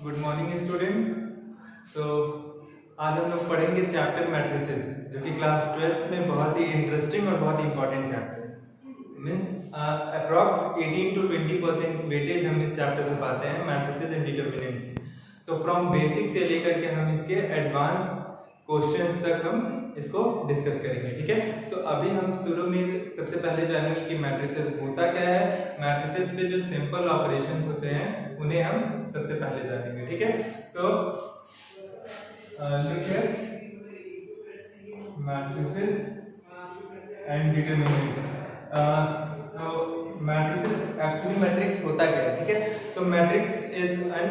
Good morning students. तो आज हम लोग पढ़ेंगे चैप्टर मैट्रिसेस, जो कि क्लास 12 में बहुत ही इंटरेस्टिंग और बहुत ही इंपॉर्टेंट चैप्टर है। मीन्स अप्रॉक्स 18 to 20% वेटेज हम इस चैप्टर से पाते हैं, matrices and determinants. So from basic से लेकर के हम इसके एडवांस क्वेश्चंस तक हम इसको डिस्कस करेंगे। ठीक है, तो अभी हम शुरू में सबसे पहले जानेंगे कि मैट्रिसेस होता क्या है। मैट्रिसेस पे जो सिंपल ऑपरेशंस होते हैं उन्हें हम सबसे पहले जानेंगे। ठीक है, so look here, matrices and determinants. So matrices, actually matrix होता क्या है। ठीक है, तो matrix is an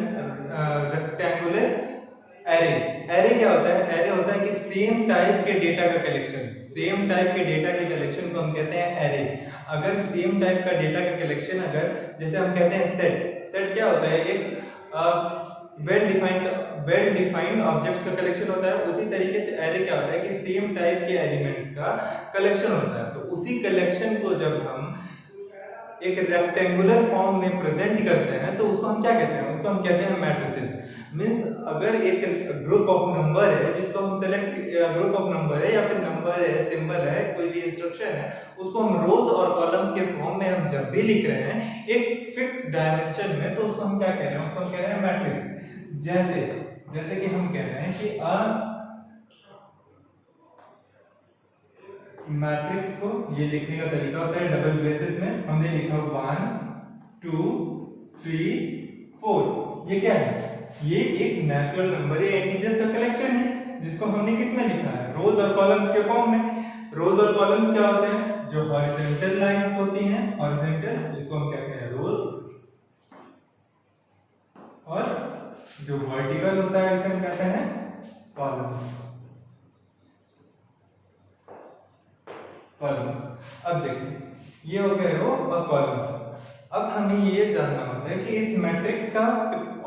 rectangular array. Array क्या होता है? एरे होता है कि सेम टाइप के डेटा का कलेक्शन। सेम टाइप के डेटा के कलेक्शन को हम कहते हैं एरे। अगर सेम टाइप का डेटा का कलेक्शन, अगर जैसे हम कहते हैं सेट, सेट क्या होता है? एक वेल डिफाइंड ऑब्जेक्ट्स का कलेक्शन होता है। उसी तरीके से एरे क्या होता है कि सेम टाइप के एलिमेंट्स का कलेक्शन होता है। तो उसी कलेक्शन को जब हम एक रेक्टेंगुलर फॉर्म में प्रेजेंट करते हैं तो उसको हम क्या कहते हैं? उसको हम कहते हैं मैट्रिसेस। मींस अगर एक ग्रुप ऑफ नंबर है, जिसको हम सेलेक्ट, ग्रुप ऑफ नंबर है या फिर नंबर है, सिंबल है, कोई भी इंस्ट्रक्शन है, उसको हम रोज और कॉलम्स के फॉर्म में हम जब भी लिख रहे हैं एक फिक्स डायमेंशन में, तो उसको हम क्या कह रहे हैं? उसको हम कह रहे हैं मैट्रिक्स। जैसे कि हम कह रहे हैं कि मैट्रिक्स को ये लिखने का तरीका होता है डबल ब्रेसेस में। हमने लिखा 1 2 3 4। ये क्या है? ये एक नेचुरल नंबर है, इंटीजर्स का कलेक्शन है, जिसको हमने किस में लिखा है? रोज और कॉलम्स के फॉर्म में। रोज और कॉलम्स क्या होते हैं? जो हॉरिजॉन्टल लाइंस होती हैं, हॉरिजॉन्टल, जिसको हम कहते हैं रोज, और जो वर्टिकल होता है इसे हम कहते हैं कॉलम्स। कॉलम्स। अब देखिए, ये हो गए रो और कॉलम्स। अब हमें ये जानना होता है कि इस मैट्रिक्स का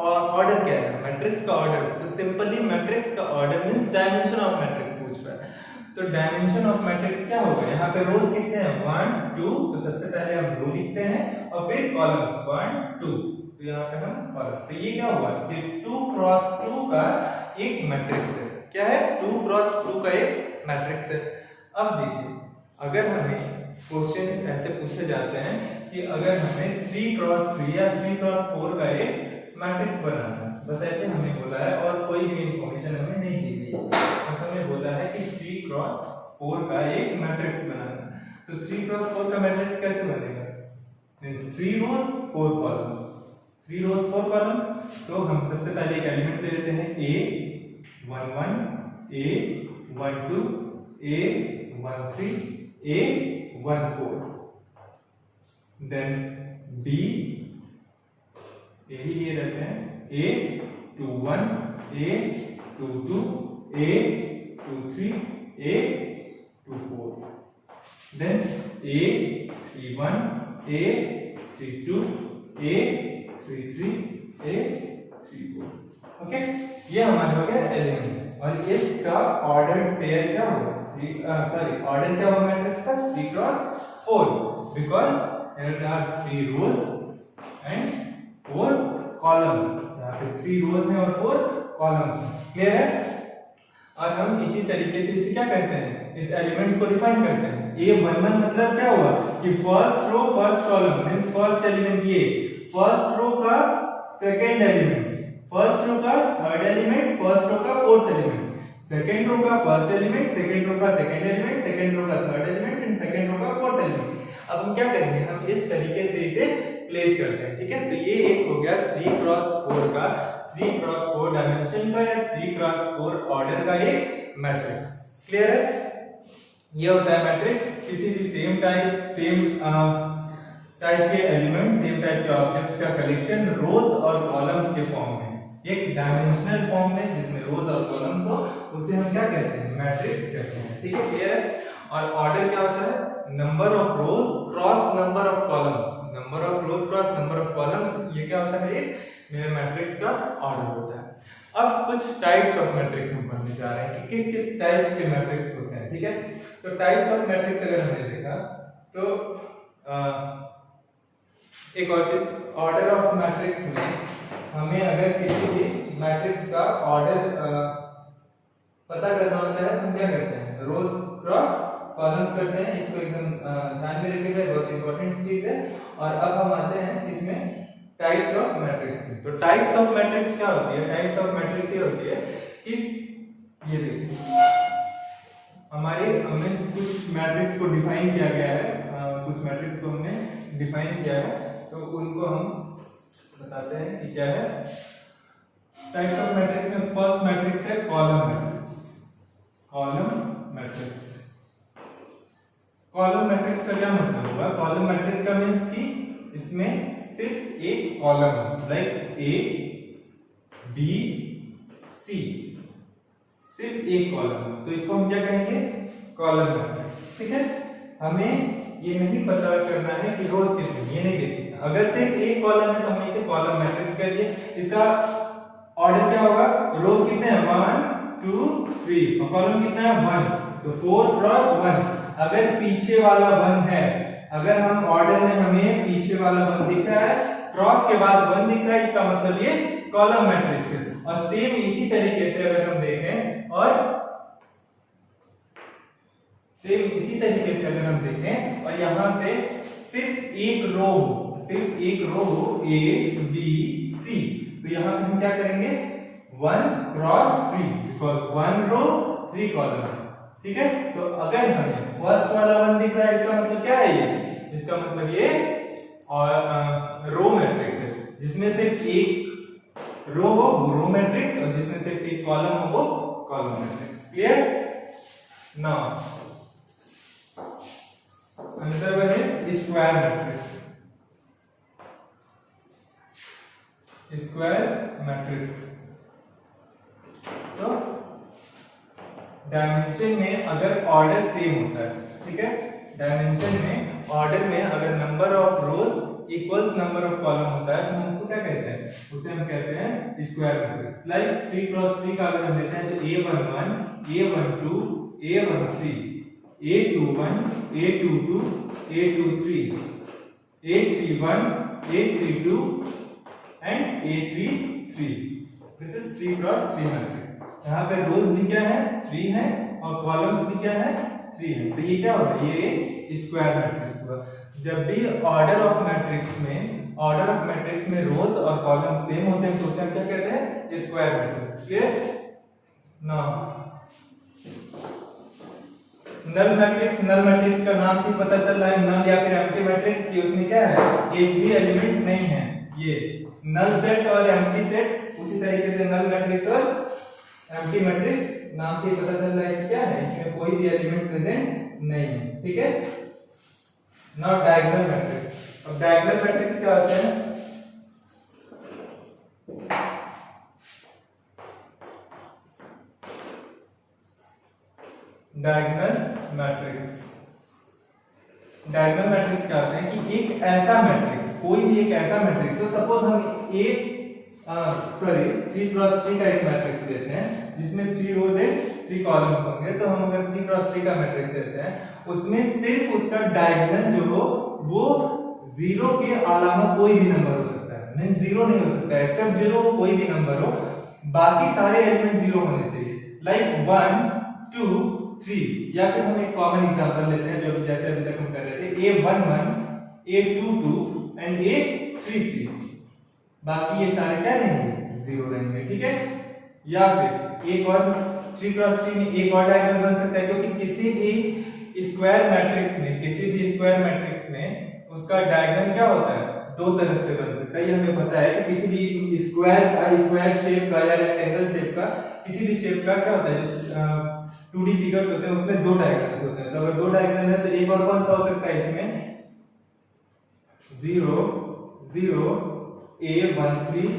ऑर्डर क्या है। मैट्रिक्स का ऑर्डर, तो सिंपली मैट्रिक्स का order means dimension of matrix पूछ रहा है। तो डायमेंशन ऑफ मैट्रिक्स क्या होगा? यहाँ पे रोज कितने हैं? 1 2। तो सबसे पहले हम रो लिखते हैं और फिर कॉलम 1 2। तो यहाँ पे हम कॉलम, तो ये क्या हुआ? ये 2 क्रॉस 2 का एक मैट्रिक्स है। क्या है? 2 क्रॉस 2 का एक मैट्रिक्स है। अब देखिए, अगर हमें क्वेश्चन ऐसे पूछे जाते हैं कि अगर हमें 3 क्रॉस 3 या 3 क्रॉस 4 का एक मैट्रिक्स बनाना है, बस ऐसे हमें बोला है और कोई भी इंफॉर्मेशन हमें नहीं दी गई, बस हमें बोला है कि 3 क्रॉस 4 का एक मैट्रिक्स बनाना है। तो 3 क्रॉस 4 का मैट्रिक्स कैसे बनेगा? मींस 3 रोज 4 कॉलम्स। 3 रोज 4 कॉलम्स। तो हम सबसे पहले एक एलिमेंट ले लेते हैं a 1 1, a 1 2, a 1 3, a 1 4, then b, यही लिए रहते हैं, a 2 1, a 2 2, a 2 3, a 2 4, then a 3 1, a 3 2, a 3 3, a 3 4। Okay, ये हमारे हो गए एलिमेंट्स। और इसका ऑर्डर्ड पेयर क्या होगा? ऑर्डर क्या होगा मैट्रिक्स का? 3 cross 4, because there are 3 rows and 4 columns. यहाँ पे 3 रोज हैं और 4 कॉलम्स। क्लियर है? और हम इसी तरीके से इसे क्या करते हैं? इस एलिमेंट्स को डिफाइन करते हैं। a11 मतलब क्या हुआ कि first row first column, means first element, ये फर्स्ट रो का सेकंड एलिमेंट, फर्स्ट रो का थर्ड एलिमेंट, फर्स्ट रो का फोर्थ एलिमेंट, सेकंड रो का फर्स्ट एलिमेंट, सेकंड रो का सेकंड एलिमेंट, सेकंड रो का third element and second row का fourth element. अब हम क्या करेंगे? हम इस तरीके से इसे प्लेस करते हैं। ठीक है, तो ये एक हो गया 3 क्रॉस 4 का, 3 क्रॉस 4 डायमेंशन का या 3 क्रॉस 4 ऑर्डर का एक मैट्रिक्स। क्लियर है? ये होता है मैट्रिक्स। किसी भी सेम टाइप के एलिमेंट, सेम टाइप के ऑब्जेक्ट्स का कलेक्शन रोज और कॉलम्स के फॉर्म में, एक डायमेंशनल फॉर्म में जिसमें रोज और कॉलम्स हो, उसे हम क्या कहते हैं? मैट्रिक्स कहते हैं। ठीक है, क्लियर है? और ऑर्डर क्या होता है? Number of rose cross number of columns. Number of rose cross number of columns, ये क्या होता है? एक मेरे मैट्रिक्स का ऑर्डर होता है। अब कुछ टाइप्स ऑफ मैट्रिक्स हम पढ़ने जा रहे हैं कि किस किस टाइप्स के मैट्रिक्स होते हैं। ठीक है, तो टाइप्स ऑफ मैट्रिक्स अगर हमने देखा तो एक और चीज, ऑर्डर ऑफ मैट्रिक्स में हमें अगर किसी भी मैट्रिक्स का ऑर्डर पता करना होता है तो हम क्या करते हैं, रोज क्रॉस कॉलम्स करते हैं। इसको एकदम ध्यान में रखिएगा, बहुत इंपॉर्टेंट चीज है। और अब हम आते हैं इसमें टाइप्स ऑफ मैट्रिक्स। तो टाइप्स ऑफ मैट्रिक्स क्या होती है? टाइप्स ऑफ मैट्रिक्स ये होती है कि ये देखिए हमारे हमने कुछ मैट्रिक्स को डिफाइन किया गया है, कुछ मैट्रिक्स को हमने डिफाइन किया है, तो उनको हम बताते हैं कि क्या है। टाइप्स ऑफ मैट्रिक्स में फर्स्ट मैट्रिक्स है column matrix. Column matrix, column matrix का क्या मतलब होगा? कॉलम मैट्रिक्स का मींस कि इसमें सिर्फ एक कॉलम है, लाइक ए बी सी, सिर्फ एक कॉलम है, तो इसको हम क्या कहेंगे? Column matrix. ठीक है, हमें ये नहीं पता करना है कि रोज कितनी, ये नहीं देखना। अगर सिर्फ एक कॉलम है तो हमने इसे कॉलम मैट्रिक्स कर दिया। इसका ऑर्डर क्या होगा? रोज कितने हैं? 1 2 3, और कॉलम कितना है? 1, तो 4 क्रॉस 1। अगर पीछे वाला 1 है, अगर हम ऑर्डर में हमें पीछे वाला 1 दिख रहा है, क्रॉस के बाद 1 दिख रहा है, इसका मतलब ये कॉलम मैट्रिक्स है। और सेम इसी तरीके से अगर हम देखें, और सेम इसी तरीके से अगर हम देखें और यहाँ पे सिर्फ एक रो हो, सिर्फ एक रो हो ए बी सी, तो यहाँ पे हम क्या करेंगे? 1 क्रॉस 3, बिकॉज 1 रो 3 कॉलम्स। ठीक है, तो अगर हमें फर्स्ट वाला 1 दिख रहा है, इसका मतलब क्या है? ये इसका मतलब ये और रो मैट्रिक्स है, जिसमें सिर्फ एक रो हो वो रो मैट्रिक्स, और जिसमें सिर्फ एक कॉलम हो वो column matrix. Clear? Now another one is square matrix. Square matrix, तो डायमेंशन में अगर ऑर्डर सेम होता है, ठीक है, डायमेंशन में ऑर्डर में अगर number of rose equals number of column होता है तो हम उसको क्या कहते हैं? उसे हम कहते हैं स्क्वायर मैट्रिक्स। लाइक 3 क्रॉस 3 का अगर हम लेते हैं तो A11 A12 A13 A21 A22 A23 A31 A32 and A33। This is 3 cross 3 matrix. यहाँ पे रोज भी क्या है? 3 है, और कॉलम्स भी क्या है? 3 है। तो ये क्या होगा? ये स्क्वायर मैट्रिक्स हुआ। जब भी ऑर्डर ऑफ मैट्रिक्स में रोज और कॉलम सेम होते हैं तो उसे हम क्या कहते हैं? Square matrix. Clear? Now null matrix का नाम से पता चल रहा है, नल या फिर एम्प्टी मैट्रिक्स की उसमें क्या है? एक भी एलिमेंट नहीं है। ये नल सेट और एम्प्टी सेट, उसी तरीके से नल मैट्रिक्स और एम्प्टी मैट्रिक्स नाम से पता चल रहा है कि क्या है? इसमें कोई भी एलिमेंट प्रेजेंट नहीं है। ठीक है, नाउ डायगोनल मैट्रिक्स। अब डायगोनल मैट्रिक्स क्या होता है? डायगोनल मैट्रिक्स क्या होता है कि एक ऐसा मैट्रिक्स, कोई भी एक ऐसा मैट्रिक्स, तो सपोज हम एक 3 क्रॉस 3 का एक मैट्रिक्स लेते हैं जिसमें 3 रोज है 3 कॉलम्स होंगे, तो हम अगर 3 क्रॉस 3 का मैट्रिक्स लेते हैं, उसमें सिर्फ उसका डायगोनल जो हो वो 0 के अलावा कोई भी नंबर हो सकता है। मींस 0 नहीं हो सकता, एक्सेप्ट 0 कोई भी नंबर हो, बाकी सारे एलिमेंट 0 होने चाहिए। लाइक 1 2 3, या फिर हम एक कॉमन एग्जांपल लेते हैं जो जैसे अभी तक हम कर रहे थे, A11 A22 एंड A33, बाकी ये सारे क्या रहेंगे? 0 रहेंगे। ठीक है, या फिर एक और 3 क्रॉस 3 में एक और डायगोनल बन सकता है, क्योंकि किसी भी स्क्वायर मैट्रिक्स में उसका डायगोनल क्या होता है? 2 तरफ से बन सकता है। ये हमें पता है कि किसी भी स्क्वायर शेप का या रेक्टेंगल शेप का, किसी भी शेप का क्या होता है? 2D फिगर्स होते हैं, उसमें 2 डायगोनल्स होते हैं। तो अगर 2 डायगोनल है तो एक और कौन सा हो सकता है इसमें? 0 0 A13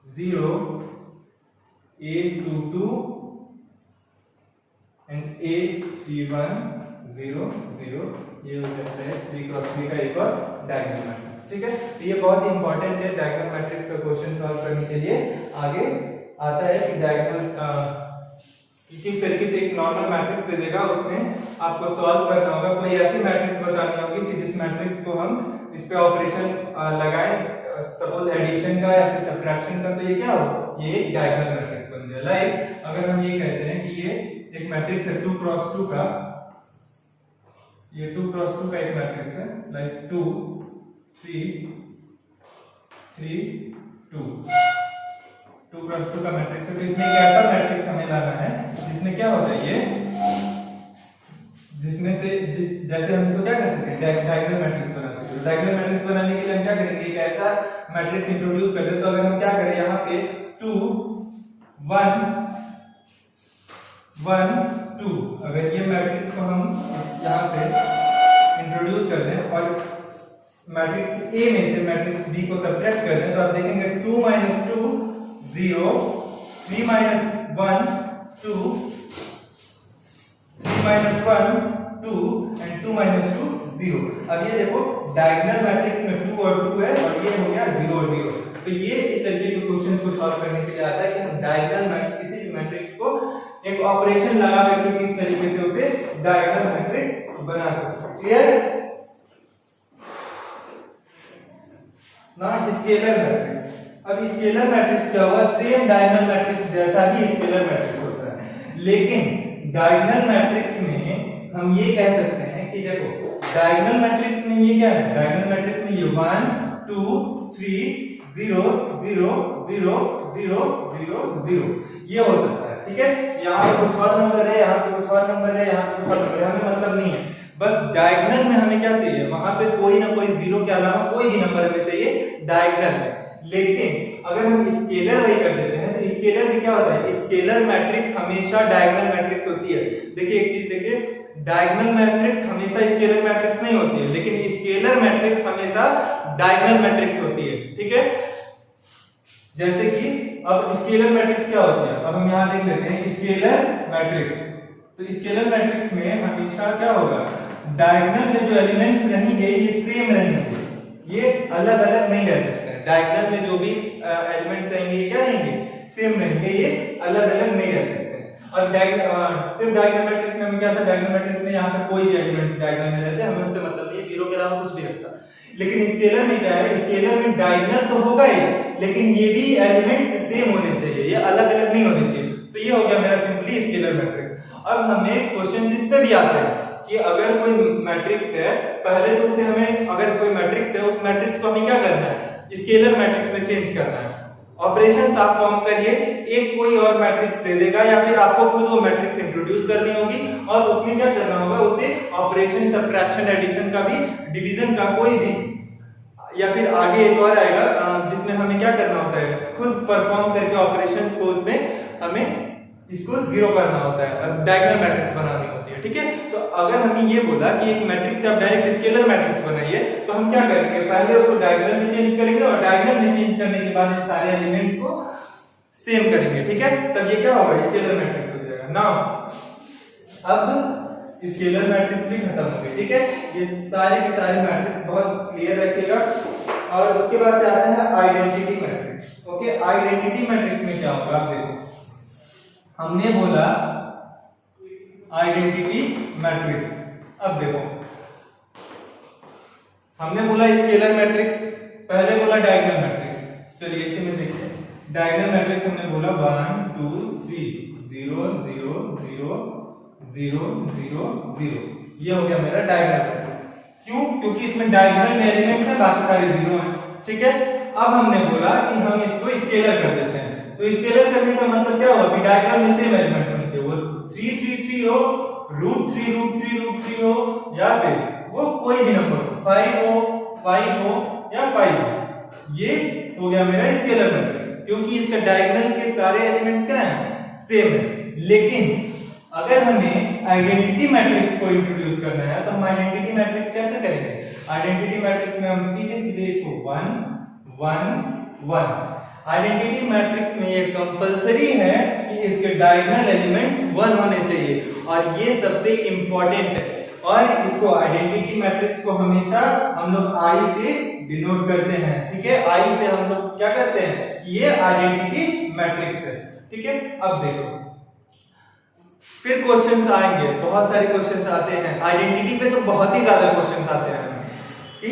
0 A22 एंड A31 0 0, ये हो सकता है 3 क्रॉस 3 का एक और डायगोनल मैट्रिक्स। ठीक है, तो ये बहुत ही इंपॉर्टेंट है डायगोनल मैट्रिक्स का क्वेश्चन सॉल्व करने के लिए। आगे आता है कि डायगोनल किस तरीके से एक नॉर्मल मैट्रिक्स दे देगा, उसमें आपको सॉल्व करना होगा। कोई ऐसी मैट्रिक्स बतानी होगी कि जिस मैट्रिक्स को हम इस पे ऑपरेशन लगाएं, सपोज एडिशन का या फिर सब्ट्रैक्शन का, तो ये क्या हो, ये एक डायगोनल मैट्रिक्स बन जाए। लाइक अगर हम ये कहते हैं कि ये एक मैट्रिक्स है 2 क्रॉस 2 का, ये 2 क्रॉस 2 का एक मैट्रिक्स है, लाइक 2 3 3 2 2 क्रॉस 2 का मैट्रिक्स है। तो इसमें एक ऐसा मैट्रिक्स हमें लाना है जिसमें क्या होता है, ये जिसमें से जैसे हम इसको क्या कर सकते हैं, डायगोनल मैट्रिक्स बना सकते हैं। डायगोनल मैट्रिक्स बनाने के लिए हम क्या करेंगे, एक ऐसा मैट्रिक्स इंट्रोड्यूस कर दें। तो अगर हम क्या करें, यहाँ पे 2 1 1 2, अगर ये मैट्रिक्स को हम यहाँ पे इंट्रोड्यूस कर दें और मैट्रिक्स ए में से मैट्रिक्स बी को सब्ट्रैक्ट कर दें, तो आप देखेंगे 2 - 2 0, 3 - 1 2, 3 - 1 2 and 2 - 2 0। अब ये देखो डायगोनल मैट्रिक्स में 2 और 2 है और ये हो गया 0 और 0। तो ये इस तरीके के क्वेश्चंस को सॉल्व करने के लिए आता है कि हम डायगोनल मैट्रिक्स किसी भी मैट्रिक्स को एक ऑपरेशन लगा करके किस तरीके से उसे डायगोनल मैट्रिक्स बना सकते हैं। क्लियर ना। स्केलर मैट्रिक्स, अब स्केलर मैट्रिक्स क्या हुआ, सेम डायगोनल मैट्रिक्स जैसा ही स्केलर मैट्रिक्स होता है, लेकिन डायगोनल मैट्रिक्स में हम ये कह सकते हैं कि देखो डायगोनल मैट्रिक्स में ये क्या है, डायगोनल मैट्रिक्स में ये 1 2 3 0 0 0 0 0 0 ये हो सकता है। ठीक है, यहाँ पे कुछ और नंबर है, यहाँ पे कुछ और नंबर है, यहाँ पे कुछ और नंबर है, हमें मतलब नहीं है। बस डायगोनल में हमें क्या चाहिए, वहां पे कोई ना कोई 0 के अलावा कोई भी नंबर हमें चाहिए डायगोनल में। लेकिन अगर हम स्केलर वही कर देते हैं तो स्केलर में क्या होता है, स्केलर मैट्रिक्स हमेशा डायगोनल मैट्रिक्स होती है। देखिए एक चीज देखिए, डायगोनल मैट्रिक्स हमेशा स्केलर मैट्रिक्स नहीं होती है, लेकिन स्केलर मैट्रिक्स हमेशा डायगोनल मैट्रिक्स होती है। ठीक है, जैसे कि अब स्केलर मैट्रिक्स क्या होती है, अब हम यहां देख लेते हैं स्केलर मैट्रिक्स। तो स्केलर मैट्रिक्स में हमेशा क्या होगा, डायगोनल में जो एलिमेंट्स रहेंगे ये सेम रहेंगे, ये अलग अलग नहीं रह सकते। डायगोनल में जो भी एलिमेंट्स रहेंगे ये क्या रहेंगे, सेम रहेंगे, ये अलग अलग नहीं रह सकते। और सिर्फ डायगोनल मैट्रिक्स में हमें क्या था, डायगोनल मैट्रिक्स में यहाँ पे कोई भी एलिमेंट्स डायगोनल में रहते हैं, हमें उससे मतलब नहीं, 0 के अलावा कुछ भी रखता। लेकिन स्केलर में क्या है, स्केलर में डायगोनल तो होगा ही, लेकिन ये भी एलिमेंट्स सेम होने चाहिए, ये अलग अलग नहीं होने चाहिए। तो ये हो गया मेरा सिंपली स्केलर मैट्रिक्स। अब हमें क्वेश्चन इस पे भी आते हैं कि अगर कोई मैट्रिक्स है, पहले तो उसे हमें, अगर कोई मैट्रिक्स है उस मैट्रिक्स को हमें क्या करना है, स्केलर मैट्रिक्स में चेंज करना है। ऑपरेशंस आप फॉर्म करिए, एक कोई और मैट्रिक्स दे देगा या फिर आपको खुद वो मैट्रिक्स इंट्रोड्यूस करनी होगी और उसमें क्या करना होगा, उसे ऑपरेशन, सब्ट्रैक्शन, एडिशन का भी, डिवीजन का कोई भी, या फिर आगे एक और आएगा जिसमें हमें क्या करना होता है, खुद परफॉर्म करके ऑपरेशंस को उसमें हमें इसको 0 करना होता है, डायगोनल मैट्रिक्स बनानी होती है। ठीक है, तो अगर हमने ये बोला कि एक मैट्रिक्स से आप डायरेक्ट स्केलर मैट्रिक्स बनाइए, तो हम क्या करेंगे, पहले उसको डायगोनल में चेंज करेंगे और डायगोनल में चेंज करने के बाद सारे एलिमेंट्स को सेम करेंगे। ठीक है, तब ये क्या होगा, स्केलर मैट्रिक्स हो जाएगा। नाउ अब स्केलर मैट्रिक्स भी खत्म हो गए। ठीक है, ये सारे के सारे मैट्रिक्स बहुत क्लियर रखिएगा। और उसके बाद से आता है identity matrix. Okay, identity matrix में क्या होगा, आप देखो हमने बोला आइडेंटिटी मैट्रिक्स। अब देखो हमने बोला स्केलर मैट्रिक्स, पहले बोला डायगोनल मैट्रिक्स। चलिए इसी में देखिए, डायगोनल मैट्रिक्स हमने बोला 1 2 3 0 0 0 0 0 0, ये हो गया मेरा डायगोनल मैट्रिक्स। क्यों, क्योंकि इसमें डायगोनल में एलिमेंट्स है, बाकी सारे 0 हैं। ठीक है, अब हमने बोला कि हम इसको स्केलर कर देते हैं। तो स्केलर करने का मतलब क्या हुआ कि डायगोनल में सेम एलिमेंट होने चाहिए, वो 3 3 3 हो, √3 √3 √3 हो, या फिर वो कोई भी नंबर हो, 5 हो या 5 हो। ये हो गया मेरा स्केलर मैट्रिक्स, क्योंकि इसका डायगोनल के सारे एलिमेंट्स क्या हैं, सेम है। लेकिन अगर हमें आइडेंटिटी मैट्रिक्स को इंट्रोड्यूस करना है तो हम आइडेंटिटी मैट्रिक्स कैसे करेंगे, आइडेंटिटी मैट्रिक्स में हम सीधे सीधे इसको 1 1 1, आइडेंटिटी मैट्रिक्स में ये कंपलसरी है कि इसके डायगोनल एलिमेंट्स 1 होने चाहिए, और ये सबसे इंपॉर्टेंट है। और इसको आइडेंटिटी मैट्रिक्स को हमेशा हम लोग आई से डिनोट करते हैं। ठीक है, आई से हम लोग क्या करते हैं, ये आइडेंटिटी मैट्रिक्स है। ठीक है, अब देखो फिर क्वेश्चंस आएंगे, बहुत सारे क्वेश्चंस आते हैं आइडेंटिटी पे, तो बहुत ही ज्यादा क्वेश्चंस आते हैं कि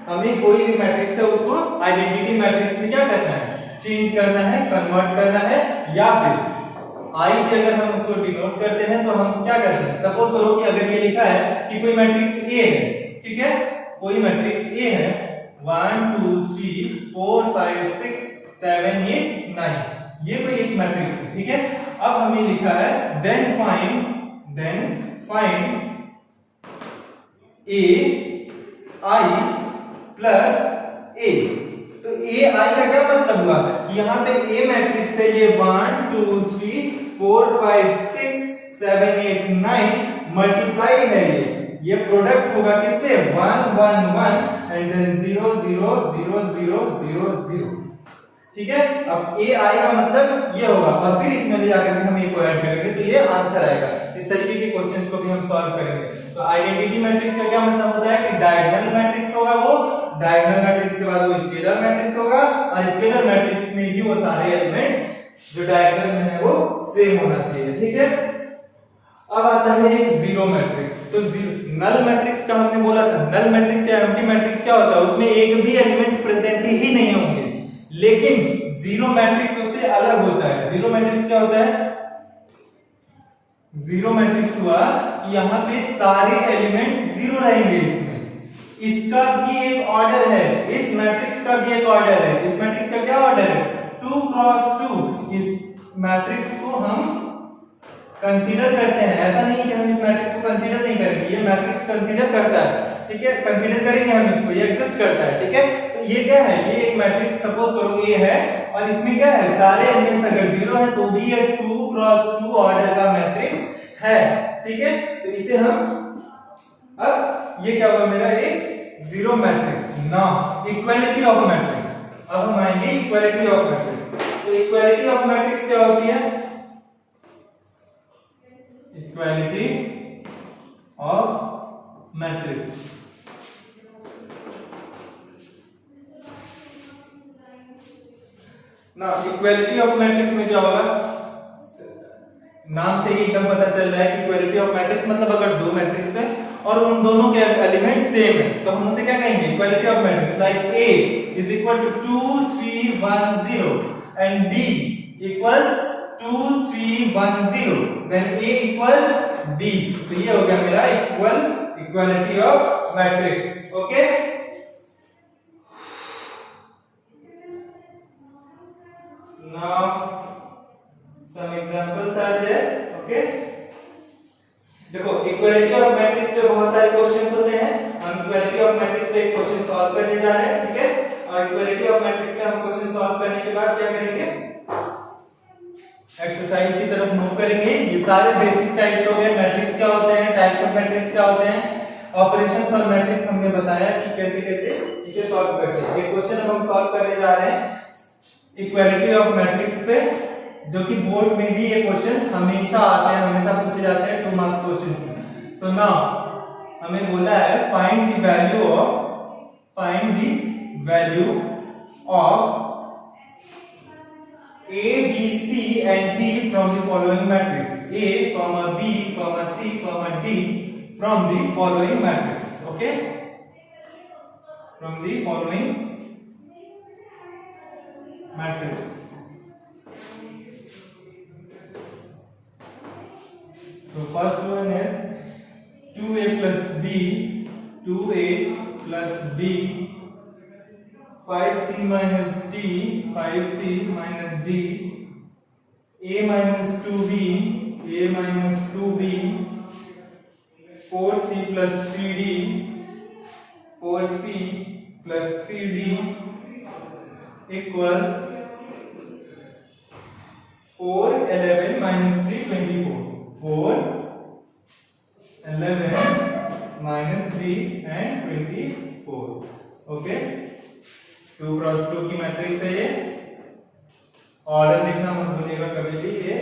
हमें कोई भी मैट्रिक्स है उसको आइडेंटिटी मैट्रिक्स में क्या करना है, चेंज करना है, कन्वर्ट करना है, या फिर आई से अगर हम उसको डिनोट करते हैं तो हम क्या करते हैं, सपोज करो कि अगर ये लिखा है कि कोई मैट्रिक्स ए है, ठीक है, कोई मैट्रिक्स ए है 1 2 3 4 5 6 7 8 9, ये कोई एक मैट्रिक्स है, ठीक है। अब हमें लिखा है देन फाइंड ए आई प्लस ए। तो ए आई का क्या मतलब हुआ, यहाँ पे ए मैट्रिक्स है, ये 1 2 3 4 5 6 7 8 9 मल्टीप्लाई है, ये प्रोडक्ट होगा किससे 1 1 1 एंड देन 0 0 0 0 0 0, ठीक है। अब ए आई का मतलब ये होगा और फिर इसमें ले जाकर हम ए को ऐड करेंगे तो ये आंसर आएगा। इस तरीके के क्वेश्चंस को भी हम सॉल्व करेंगे। तो आइडेंटिटी मैट्रिक्स का क्या मतलब होता है कि डायगोनल मैट्रिक्स होगा, वो डायगोनल मैट्रिक्स के बाद वो स्केलर मैट्रिक्स होगा और स्केलर मैट्रिक्स में भी वो सारे एलिमेंट्स जो डायगोनल में है वो सेम होना चाहिए, ठीक है। अब आता है एक जीरो मैट्रिक्स। तो नल मैट्रिक्स का हमने बोला था, नल मैट्रिक्स या एम्प्टी मैट्रिक्स क्या होता है, उसमें एक भी एलिमेंट प्रेजेंट ही नहीं होंगे, लेकिन जीरो मैट्रिक्स उससे अलग होता है। जीरो मैट्रिक्स क्या होता है, जीरो मैट्रिक्स हुआ कि यहाँ पे सारे एलिमेंट्स जीरो रहेंगे, इसमें इसका भी एक ऑर्डर है, इस मैट्रिक्स का भी एक ऑर्डर है। इस मैट्रिक्स का क्या ऑर्डर है 2 क्रॉस 2। इस मैट्रिक्स को हम कंसीडर करते हैं, ऐसा नहीं कि हम इस मैट्रिक्स को कंसीडर नहीं करेंगे, ये मैट्रिक्स कंसीडर करता है, ठीक है, कंसीडर करेंगे हम इसको, ये एग्जिस्ट करता है, ठीक है। तो ये क्या है, ये एक मैट्रिक्स सपोज करो ये है और इसमें क्या है सारे एलिमेंट्स अगर जीरो है तो भी ये 2 क्रॉस 2 ऑर्डर का मैट्रिक्स है, ठीक है। तो इसे हम, अब ये क्या हुआ मेरा एक zero matrix. Now equality of matrix, अब हम आएंगे इक्वालिटी ऑफ मैट्रिक्स। तो इक्वालिटी ऑफ मैट्रिक्स क्या होती है, इक्वालिटी ऑफ मैट्रिक्स ना, इक्वालिटी ऑफ मैट्रिक्स में क्या होगा, नाम से ही एकदम पता चल रहा है कि इक्वालिटी ऑफ मैट्रिक्स मतलब अगर दो मैट्रिक्स है और उन दोनों के एलिमेंट सेम है तो हम उसे क्या कहेंगे, equality of matrix. Like A is equal to 2 3 1 0 and B equals 2 3 1 0, then A equals B। तो ये हो गया मेरा equality of matrix, okay. Now some examples are there, okay। देखो इक्वालिटी ऑफ मैट्रिक्स पे बहुत सारे क्वेश्चंस होते हैं, हम इक्वालिटी ऑफ मैट्रिक्स पे एक क्वेश्चन सॉल्व करने जा रहे हैं, ठीक है। और इक्वालिटी ऑफ मैट्रिक्स पे हम क्वेश्चन सॉल्व करने के बाद क्या करेंगे, एक्सरसाइज की तरफ मूव करेंगे। ये सारे बेसिक टाइप्स हो गए, मैट्रिक्स क्या होते हैं, टाइप ऑफ मैट्रिक्स क्या होते हैं, ऑपरेशंस और मैट्रिक्स हमने बताया कि कैसे कैसे इसे सॉल्व करते हैं। एक क्वेश्चन हम सॉल्व करने जा रहे हैं इक्वालिटी ऑफ मैट्रिक्स पे, जो कि बोर्ड में भी ये क्वेश्चन हमेशा आते हैं, हमेशा पूछे जाते हैं 2 मार्क्स क्वेश्चन। तो नाउ हमें बोला है find the value of A, B, C and D from the following matrix, A, B, C, D from the following matrix, okay, from the following matrix। So first one is 2A plus B, 2A plus B, 5C minus D, 5C minus D, A minus 2B, A minus 2B, 4C plus 3D, 4C plus 3D equals 4 11 minus 3 24, 4 11 minus 3 and 24, okay। 2 cross 2 की matrix है ये, order लिखना मत भूलिएगा कभी भी, ये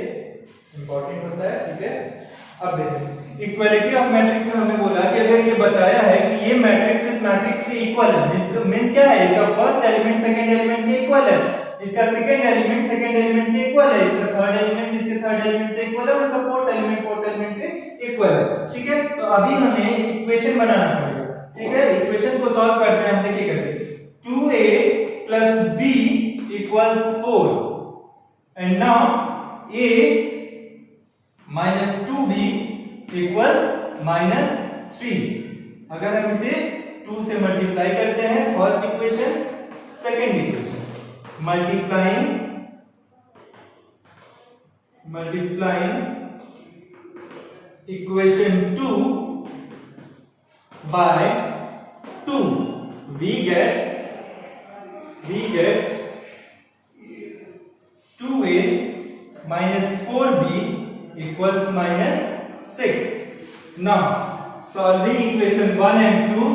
important होता है, ठीक है। अब देखिए इक्वालिटी ऑफ मैट्रिक्स में हमने बोला कि अगर ये बताया है कि ये मैट्रिक्स इस मैट्रिक्स के इक्वल है, मींस क्या है, इसका फर्स्ट एलिमेंट सेकंड एलिमेंट के इक्वल है, इसका सेकंड एलिमेंट सेकंड एलिमेंट के इक्वल है, इसका थर्ड एलिमेंट इसके थर्ड एलिमेंट से इक्वल है और इसका फोर्थ एलिमेंट से इक्वल है, ठीक है। तो अभी हमें इक्वेशन बनाना पड़ेगा। ठीक है, इक्वेशन को सॉल्व करते हैं हम, देखिए कैसे 2a plus b equals 4 and now a minus 2b equals minus 3। अगर हम इसे 2 से मल्टीप्लाई करते हैं first equation second equation, multiplying equation 2 by 2 we get 2a minus 4b equals minus 6। now solving equation 1 and 2,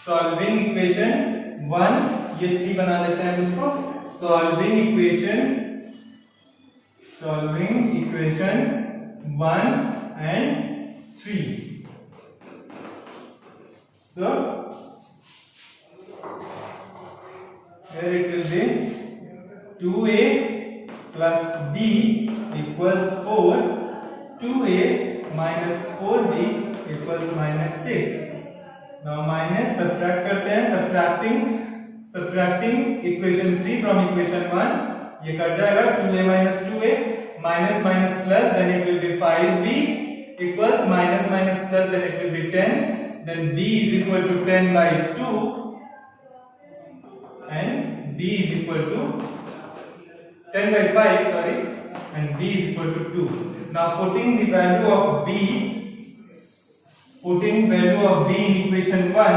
solving equation 1, ये 3 बना लेते हैं इसको, solving equation 1 and 3। so here it will be 2a plus b equals 4, 2a minus 4b equals minus 6। now minus subtract करते हैं, subtracting equation 3 from equation 1, ये cut जाएगा 2a minus 2a minus minus plus, then it will be 5b equals minus minus plus, then it will be 10, then b is equal to 10 by 2 and b is equal to 10 by 5, sorry, and b is equal to 2। now putting the value of b in equation 1,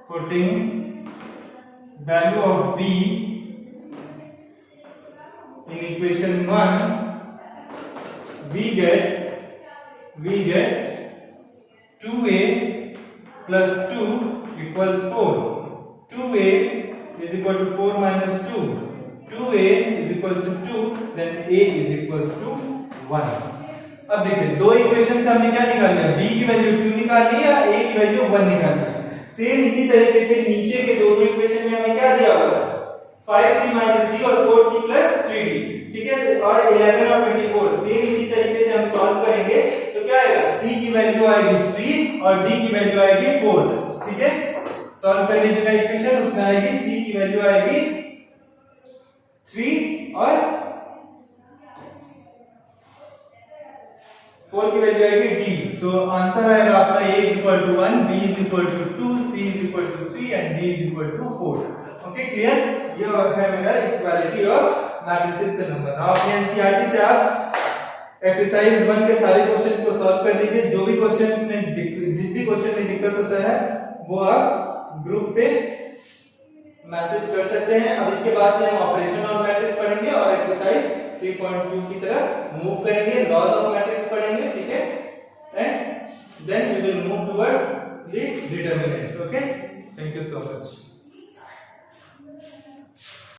putting value of b in equation 1, we get 2a plus 2 equals 4, 2a is equal to 4 minus 2, 2a is equal to 2, then a is equal to 1। अब देखिए दो equation से हमने क्या निकाल लिया, b की value 2 निकाल ली या a की वैल्यू 1 निकाल ली। सेम इसी तरीके से नीचे के दोनों इक्वेशन में हमें क्या दिया हुआ है, 5c minus d और 4c plus 3d, ठीक है, और 11 और 24 सेम इसी तरीके से हम सॉल्व करेंगे तो क्या आएगा, c की वैल्यू आएगी 3 और d की वैल्यू आएगी 4। ठीक है, सॉल्व कर लीजिएगा इक्वेशन, उसमें आएगी c की वैल्यू आएगी 3 और 4 की वैल्यू आएगी d। तो आंसर आएगा आपका a is equal to 1, b is equal to 2, c is equal to 3 and d is equal to 4। Okay clear, ये है मेरा इक्वालिटी ऑफ मैट्रिसेस का नंबर। आप अपने एनसीईआरटी से आप एक्सरसाइज 1 के सारे क्वेश्चन को सॉल्व कर लीजिए, जो भी क्वेश्चन में जिस भी क्वेश्चन में दिक्कत होता है वो आप ग्रुप पे मैसेज कर सकते हैं। अब इसके बाद से हम ऑपरेशन ऑफ मैट्रिक्स पढ़ेंगे और एक्सरसाइज 3.2 की तरफ मूव करेंगे, लॉज ऑफ मैट्रिक्स पढ़ेंगे, ठीक है, and then we will move toward the determinant. Okay, thank you so much.